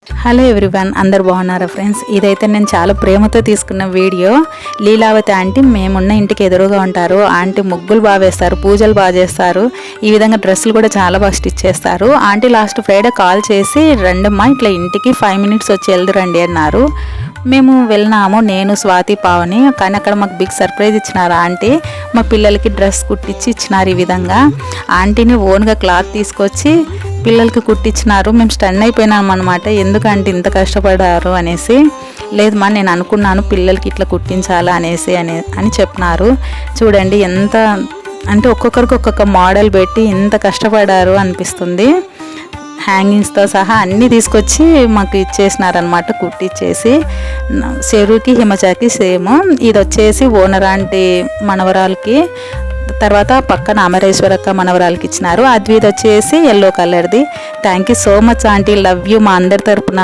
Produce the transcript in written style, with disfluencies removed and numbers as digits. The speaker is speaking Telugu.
హలో ఎవ్రీవన్, అందరు బాగున్నారా ఫ్రెండ్స్? ఇదైతే నేను చాలా ప్రేమతో తీసుకున్న వీడియో. లీలావతి ఆంటీ మేమున్న ఇంటికి ఎదురుగా ఉంటారు. ఆంటీ ముగ్గులు బాగా వేస్తారు, పూజలు బాగా చేస్తారు. ఈ విధంగా డ్రెస్సులు కూడా చాలా బాగా స్టిచ్ చేస్తారు. ఆంటీ లాస్ట్ ఫ్రైడే కాల్ చేసి రండమ్మా ఇట్లా ఇంటికి 5 minutes వచ్చి వెళ్దురండి అన్నారు. మేము వెళ్ళినాము, నేను స్వాతి పావని. కానీ అక్కడ మాకు బిగ్ సర్ప్రైజ్ ఇచ్చినారు ఆంటీ. మా పిల్లలకి డ్రెస్ కుట్టించి ఇచ్చినారు. ఈ విధంగా ఆంటీని ఓన్గా క్లాత్ తీసుకొచ్చి పిల్లలకి కుట్టించినారు. మేము స్టన్ అయిపోయినాం అనమాట, ఎందుకంటే ఇంత కష్టపడారు అనేసి. లేదు మా, నేను అనుకున్నాను పిల్లలకి ఇట్లా కుట్టించాలా అనేసి అని చెప్పినారు. చూడండి ఎంత అంటే ఒక్కొక్కరికి ఒక్కొక్క మోడల్ పెట్టి ఎంత కష్టపడారు అనిపిస్తుంది. హ్యాంగింగ్స్తో సహా అన్నీ తీసుకొచ్చి మాకు ఇచ్చేసినారనమాట, కుట్టిచ్చేసి. చెరువుకి హిమచాకి సేమ్. ఇది వచ్చేసి ఓనర్ ఆంటీ మనవరాలకి, తర్వాత పక్కన అమరేశ్వరక్క మనవరాలకి ఇచ్చినారు. అద్వైత్ వచ్చేసి ఎల్లో కలర్ది. Thank you so much aunty, love you మా అందరి తరపున.